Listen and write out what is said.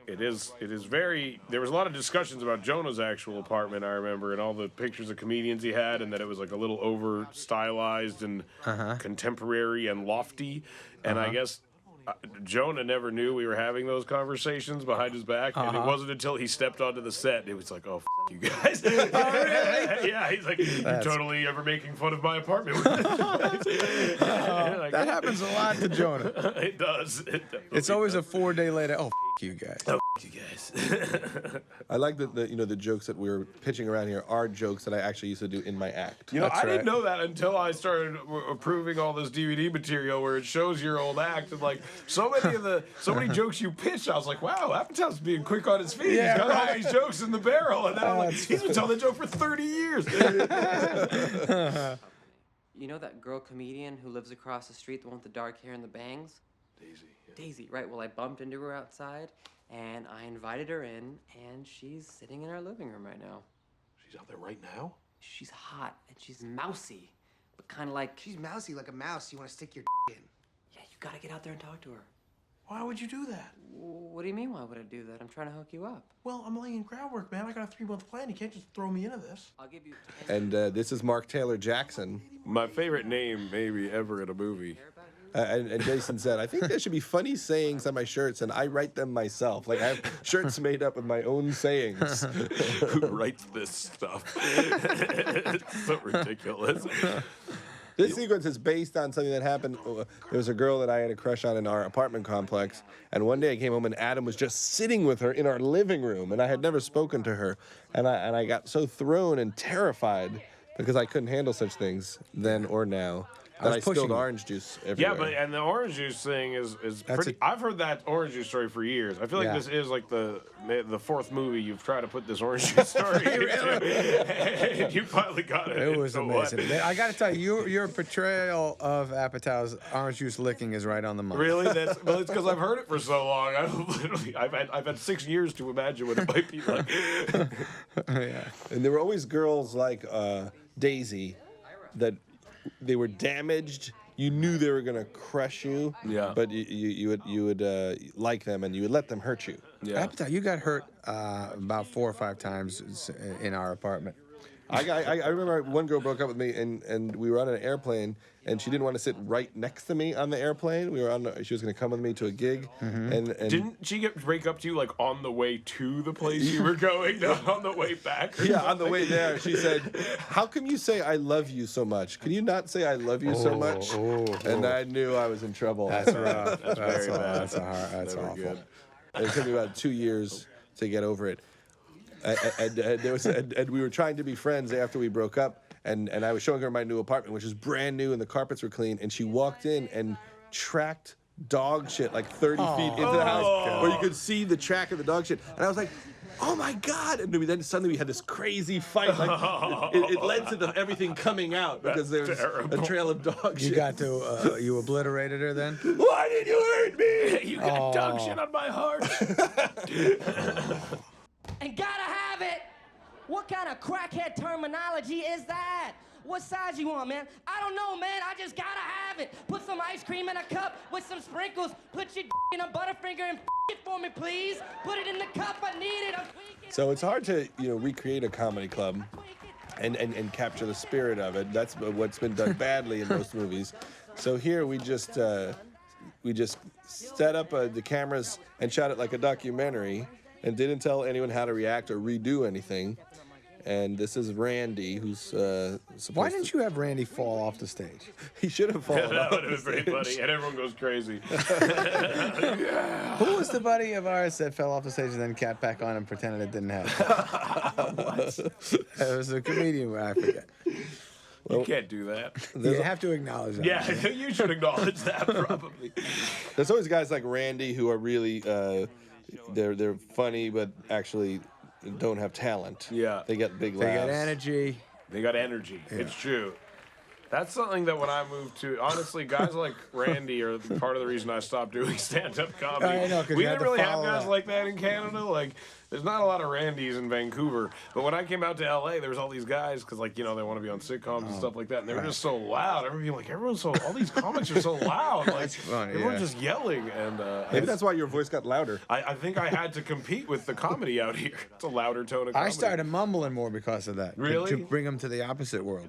It is very. There was a lot of discussions about Jonah's actual apartment. I remember, and all the pictures of comedians he had, and that it was like a little over stylized and contemporary and lofty. And I guess Jonah never knew we were having those conversations behind his back, and it wasn't until he stepped onto the set it was like, "Oh, you guys!" Oh, really? Yeah, he's like, "You're totally ever making fun of my apartment." That happens a lot to Jonah. It does. It's always a 4-day later. Oh, you guys. Oh, you guys. I like the jokes that we're pitching around here are jokes that I actually used to do in my act. You know, That's I didn't right. know that until I started approving all this DVD material where it shows your old act, and like so many jokes you pitched. I was like, wow, Apatow's being quick on his feet. Yeah, He's got all right. these jokes in the barrel, and then I'm like, he's been telling the joke for 30 years. You know that girl comedian who lives across the street, the one with the dark hair and the bangs? Daisy. Daisy, right. Well, I bumped into her outside, and I invited her in, and she's sitting in our living room right now. She's out there right now. She's hot, and she's mousy, but kind of like... She's mousy like a mouse. You want to stick your in. Yeah, you gotta get out there and talk to her. Why would you do that? What do you mean, why would I do that? I'm trying to hook you up. Well, I'm laying groundwork, man. I got a 3-month plan. You can't just throw me into this. I'll give you... And this is Mark Taylor Jackson. My favorite name maybe ever in a movie. And Jason said, I think there should be funny sayings on my shirts, and I write them myself. Like, I have shirts made up with my own sayings. Who writes this stuff? It's so ridiculous. This sequence is based on something that happened. There was a girl that I had a crush on in our apartment complex, and one day I came home and Adam was just sitting with her in our living room, and I had never spoken to her, and I got so thrown and terrified because I couldn't handle such things then or now. That I spilled orange juice everywhere. Yeah, and the orange juice thing is pretty. I've heard that orange juice story for years. I feel like this is like the fourth movie you've tried to put this orange juice story into. And you finally got it. It was So amazing. I got to tell you, your portrayal of Apatow's orange juice licking is right on the money. Really? Well, it's because I've heard it for so long. I've had 6 years to imagine what it might be like. Yeah. And there were always girls like Daisy that they were damaged. You knew they were gonna crush you. Yeah. But you would like them and you would let them hurt you. Yeah. Apatow, you got hurt about 4 or 5 times in our apartment. I remember one girl broke up with me and we were on an airplane and she didn't want to sit right next to me on the airplane. She was going to come with me to a gig and Didn't she break up to you like on the way to the place you were going, not on the way back? yeah, on the way there, she said, "How come you say I love you so much? Can you not say I love you so much?" And I knew I was in trouble. That's rough. That's very bad. That's Never awful. good. And it took me about 2 years to get over it. And we were trying to be friends after we broke up, and I was showing her my new apartment, which is brand new, and the carpets were clean, and she walked in and tracked dog shit like 30 feet into the house, where you could see the track of the dog shit, and I was like, oh my God. And then suddenly we had this crazy fight. Like, it led to everything coming out because there's a trail of dog shit. You got to, you obliterated her then? Why did you hurt me? You got dog shit on my heart. And gotta have it. What kind of crackhead terminology is that? What size you want, man? I don't know, man. I just gotta have it. Put some ice cream in a cup with some sprinkles. Put your in a Butterfinger and it for me, please. Put it in the cup. I need it. I'm tweaking. So it's hard to recreate a comedy club and capture the spirit of it. That's what's been done badly in most movies. So here we just set up the cameras and shot it like a documentary and didn't tell anyone how to react or redo anything. And this is Randy, who's supposed Why didn't you have Randy fall off the stage? He should have fallen That off. would have been pretty funny, and everyone goes crazy. Who was the buddy of ours that fell off the stage and then cat back on and pretended it didn't happen? It was a comedian, I forget. You can't do that. You have to acknowledge that. Yeah, you should acknowledge that probably. There's always guys like Randy who are really they're funny but actually don't have talent. Yeah. They get big They laughs. got energy. They got energy. Yeah. It's true. That's something that when I moved to, honestly, guys like Randy are part of the reason I stopped doing stand-up comedy. I know, 'cause we you had didn't to really have follow guys that. like that in Canada. Like, there's not a lot of Randys in Vancouver. But when I came out to LA, there was all these guys because, like, you know, they want to be on sitcoms and stuff like that, and they were just so loud. All these comics are so loud. Like, That's funny, everyone's yeah. just yelling, and Maybe that's why your voice got louder. I think I had to compete with the comedy out here. It's a louder tone of comedy. I started mumbling more because of that. Really? To bring them to the opposite world.